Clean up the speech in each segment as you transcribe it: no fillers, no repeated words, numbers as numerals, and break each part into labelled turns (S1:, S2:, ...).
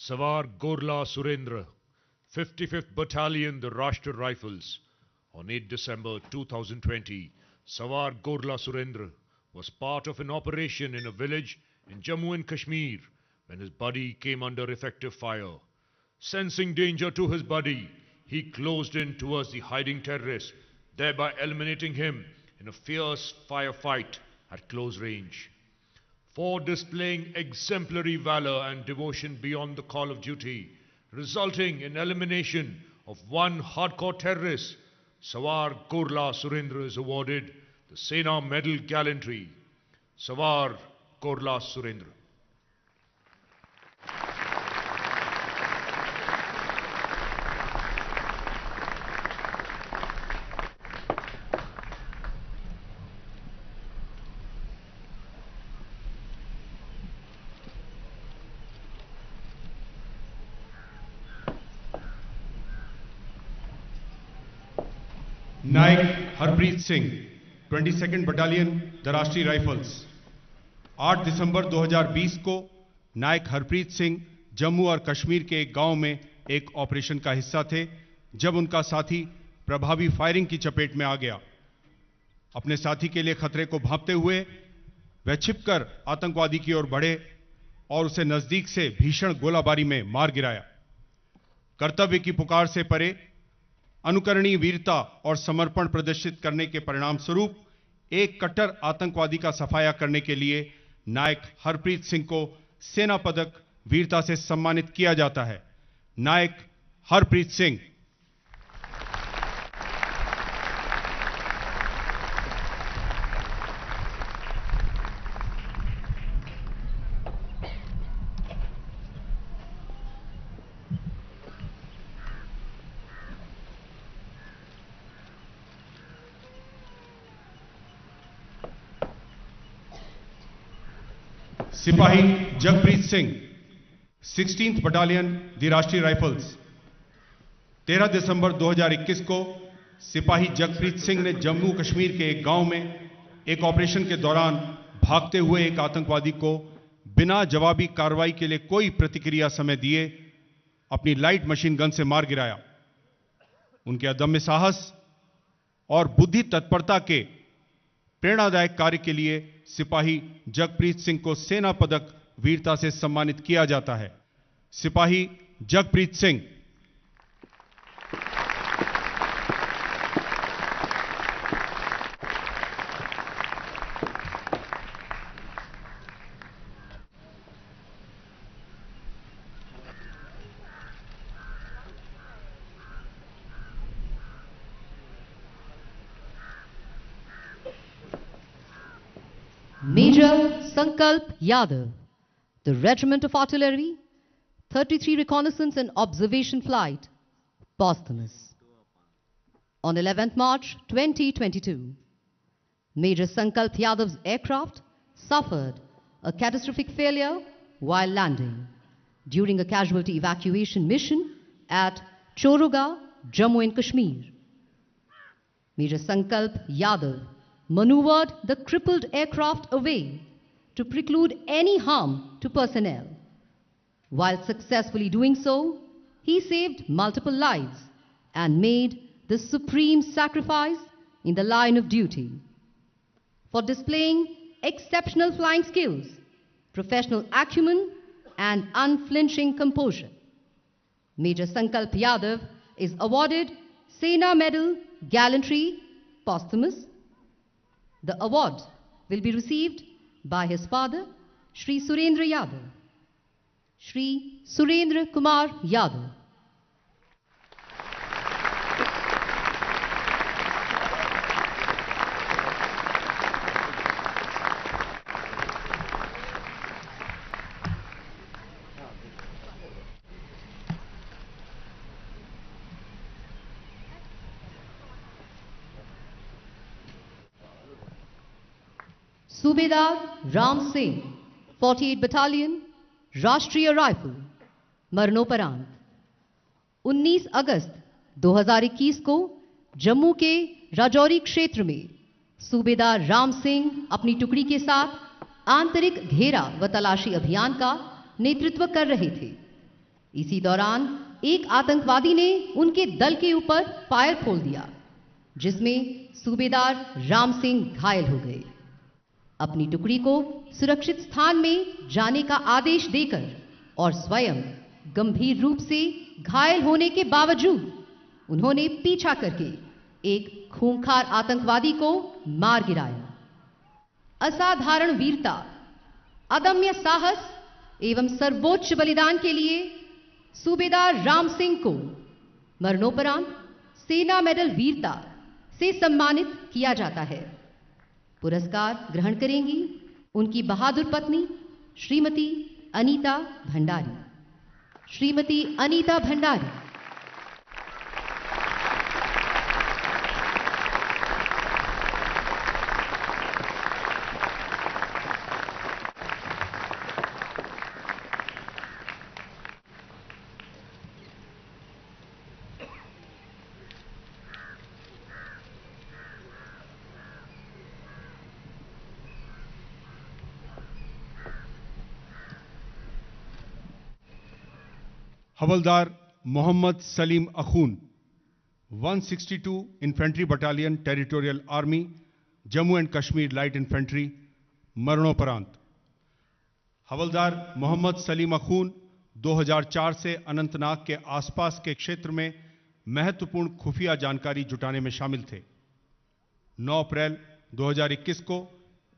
S1: Sawar Gorla Surendra, 55th Battalion, the Rashtra Rifles. On 8 December 2020, Sawar Gorla Surendra was part of an operation in a village in Jammu and Kashmir when his buddy came under effective fire. Sensing danger to his buddy, he closed in towards the hiding terrorist, thereby eliminating him in a fierce firefight at close range. For displaying exemplary valor and devotion beyond the call of duty, resulting in elimination of one hardcore terrorist, Sawar Gorla Surendra is awarded the Sena Medal Gallantry. Sawar Gorla Surendra.
S2: Naik Harpreet Singh, 22nd battalion the Rashtriya rifles. 8 दिसंबर 2020 को नायक हरप्रीत सिंह जम्मू और कश्मीर के एक गांव में एक operation का हिस्सा थे जब उनका साथी प्रभावी फायरिंग की चपेट में आ गया। अपने साथी के लिए खतरे को भांपते हुए वह छिपकर आतंकवादी की ओर बढ़े और उसे नजदीक से भीषण गोलाबारी में मार गिराया। कर्तव्य की पुकार से परे अनुकरणीय वीरता और समर्पण प्रदर्शित करने के परिणाम स्वरूप एक कट्टर आतंकवादी का सफाया करने के लिए नायक हरप्रीत सिंह को सेना पदक वीरता से सम्मानित किया जाता है। नायक हरप्रीत सिंह। सिपाही जगप्रीत सिंह, 16th बटालियन दी राष्ट्रीय राइफल्स। 13 दिसंबर 2021 को सिपाही जगप्रीत सिंह ने जम्मू कश्मीर के एक गांव में एक ऑपरेशन के दौरान भागते हुए एक आतंकवादी को बिना जवाबी कार्रवाई के लिए कोई प्रतिक्रिया समय दिए अपनी लाइट मशीन गन से मार गिराया। उनके अदम्य साहस और बुद्धि तत्परता के प्रेरणादायक कार्य के लिए सिपाही जगप्रीत सिंह को सेना पदक वीरता से सम्मानित किया जाता है। सिपाही Jagpreet Singh.
S3: Major Sankalp Yadav, the Regiment of Artillery, 33 Reconnaissance and Observation Flight, posthumous. On 11th March 2022, Major Sankalp Yadav's aircraft suffered a catastrophic failure while landing during a casualty evacuation mission at Choruga, Jammu and Kashmir. Major Sankalp Yadav maneuvered the crippled aircraft away to preclude any harm to personnel. While successfully doing so, he saved multiple lives and made the supreme sacrifice in the line of duty. For displaying exceptional flying skills, professional acumen, and unflinching composure, Major Sankalp Yadav is awarded Sena Medal Gallantry, posthumous. The award will be received by his father, Shri Surendra Yadav. Shri Surendra Kumar Yadav. सूबेदार Ram Singh, 48 battalion राष्ट्रीय rifle, मरणोपरांत। 19 अगस्त 2021 को जम्मू के राजौरी क्षेत्र में सूबेदार राम सिंह अपनी टुकड़ी के साथ आंतरिक घेरा व तलाशी अभियान का नेतृत्व कर रहे थे। इसी दौरान एक आतंकवादी ने उनके दल के ऊपर फायर खोल दिया, जिसमें सूबेदार राम सिंह घायल हो गए। अपनी टुकड़ी को सुरक्षित स्थान में जाने का आदेश देकर और स्वयं गंभीर रूप से घायल होने के बावजूद उन्होंने पीछा करके एक खूंखार आतंकवादी को मार गिराया। असाधारण वीरता, अदम्य साहस एवं सर्वोच्च बलिदान के लिए सूबेदार राम सिंह को मरणोपरांत सेना मेडल वीरता से सम्मानित किया जाता है। पुरस्कार ग्रहण करेंगी उनकी बहादुर पत्नी Shrimati Anita Bhandari. Shrimati Anita Bhandari.
S2: Havildar Mohammad Salim Akhoon, 162 infantry battalion territorial army, Jammu and Kashmir light infantry, मरणोपरांत। हवलदार मोहम्मद सलीम अखून 2004 से अनंतनाग के आसपास के क्षेत्र में महत्वपूर्ण खुफिया जानकारी जुटाने में शामिल थे। 9 अप्रैल 2021 को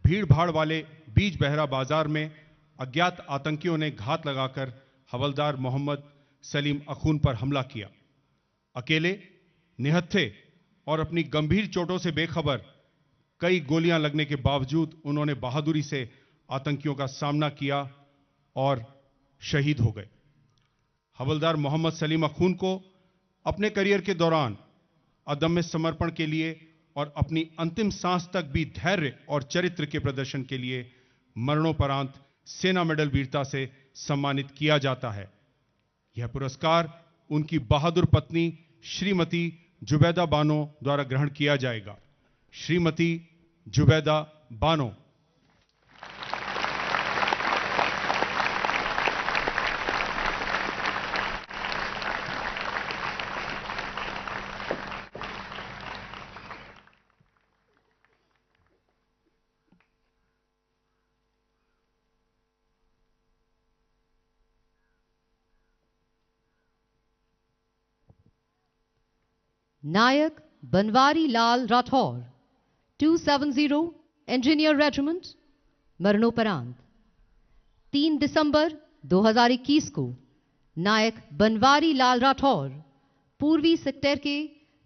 S2: भीड़-भाड़ वाले बीज बहरा बाजार में अज्ञात आतंकियों ने घात लगाकर हवलदार मोहम्मद सलीम अखून पर हमला किया। अकेले, निहत्थे और अपनी गंभीर चोटों से बेखबर कई गोलियां लगने के बावजूद उन्होंने बहादुरी से आतंकियों का सामना किया और शहीद हो गए। हवलदार मोहम्मद सलीम अखून को अपने करियर के दौरान अदम्य समर्पण के लिए और अपनी अंतिम सांस तक भी धैर्य और चरित्र के प्रदर्शन के लिए मरणोपरांत सेना मेडल वीरता से सम्मानित किया जाता है। यह पुरस्कार उनकी बहादुर पत्नी श्रीमती जुबैदा बानो द्वारा ग्रहण किया जाएगा। श्रीमती जुबैदा बानो।
S3: नायक बनवारी लाल राठौर, 270 इंजीनियर रेजिमेंट, मरणोपरांत। 3 दिसंबर 2021 को नायक बनवारी लाल राठौर पूर्वी सेक्टर के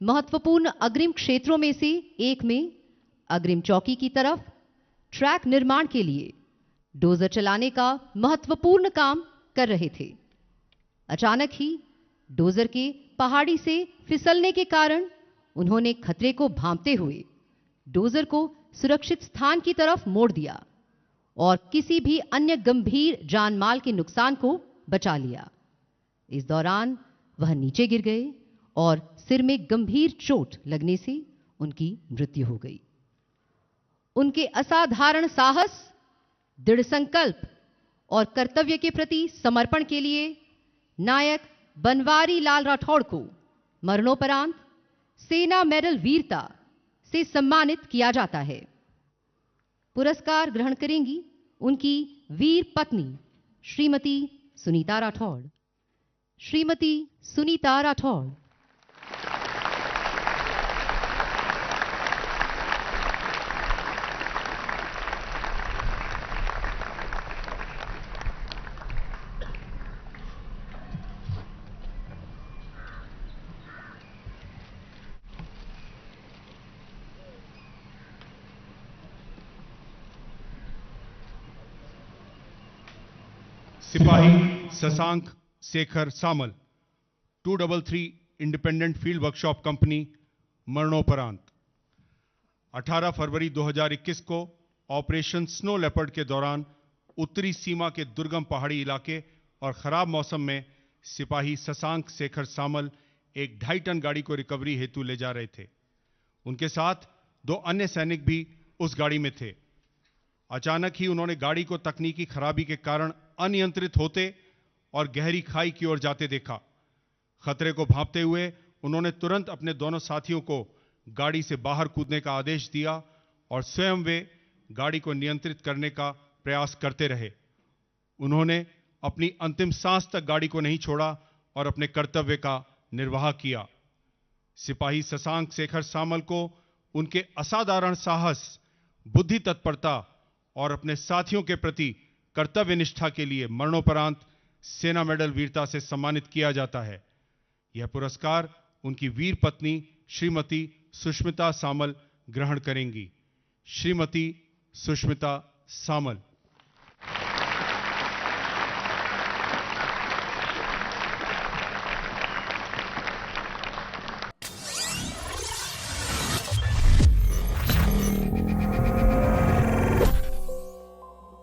S3: महत्वपूर्ण अग्रिम क्षेत्रों में से एक में अग्रिम चौकी की तरफ ट्रैक निर्माण के लिए डोजर चलाने का महत्वपूर्ण काम कर रहे थे। अचानक ही डोजर के पहाड़ी से फिसलने के कारण उन्होंने खतरे को भांपते हुए डोजर को सुरक्षित स्थान की तरफ मोड़ दिया और किसी भी अन्य गंभीर जानमाल के नुकसान को बचा लिया। इस दौरान वह नीचे गिर गए और सिर में गंभीर चोट लगने से उनकी मृत्यु हो गई। उनके असाधारण साहस, दृढ़ संकल्प और कर्तव्य के प्रति समर्पण के लिए नायक बनवारी लाल राठौड़ को मरणोपरांत सेना मेडल वीरता से सम्मानित किया जाता है। पुरस्कार ग्रहण करेंगी उनकी वीर पत्नी श्रीमती सुनीता राठौड़। श्रीमती सुनीता राठौड़।
S2: सिपाही शशांक शेखर सामल, 233 इंडिपेंडेंट फील्ड वर्कशॉप कंपनी, मरणोपरांत। 18 फरवरी 2021 को ऑपरेशन स्नो लेपर्ड के दौरान उत्तरी सीमा के दुर्गम पहाड़ी इलाके और खराब मौसम में सिपाही शशांक शेखर सामल एक 2.5 टन गाड़ी को रिकवरी हेतु ले जा रहे थे। उनके साथ 2 अन्य सैनिक भी उस गाड़ी में थे। अचानक ही उन्होंने गाड़ी को तकनीकी खराबी के कारण अनियंत्रित होते और गहरी खाई की ओर जाते देखा। खतरे को भांपते हुए उन्होंने तुरंत अपने दोनों साथियों को गाड़ी से बाहर कूदने का आदेश दिया और स्वयं वे गाड़ी को नियंत्रित करने का प्रयास करते रहे। उन्होंने अपनी अंतिम सांस तक गाड़ी को नहीं छोड़ा और अपने कर्तव्य का निर्वाह किया। सिपाही शशांक शेखर सामल को उनके असाधारण साहस, बुद्धि तत्परता और अपने साथियों के प्रति कर्तव्य निष्ठा के लिए मरणोपरांत सेना मेडल वीरता से सम्मानित किया जाता है। यह पुरस्कार उनकी वीर पत्नी श्रीमती सुष्मिता सामल ग्रहण करेंगी। श्रीमती सुष्मिता सामल।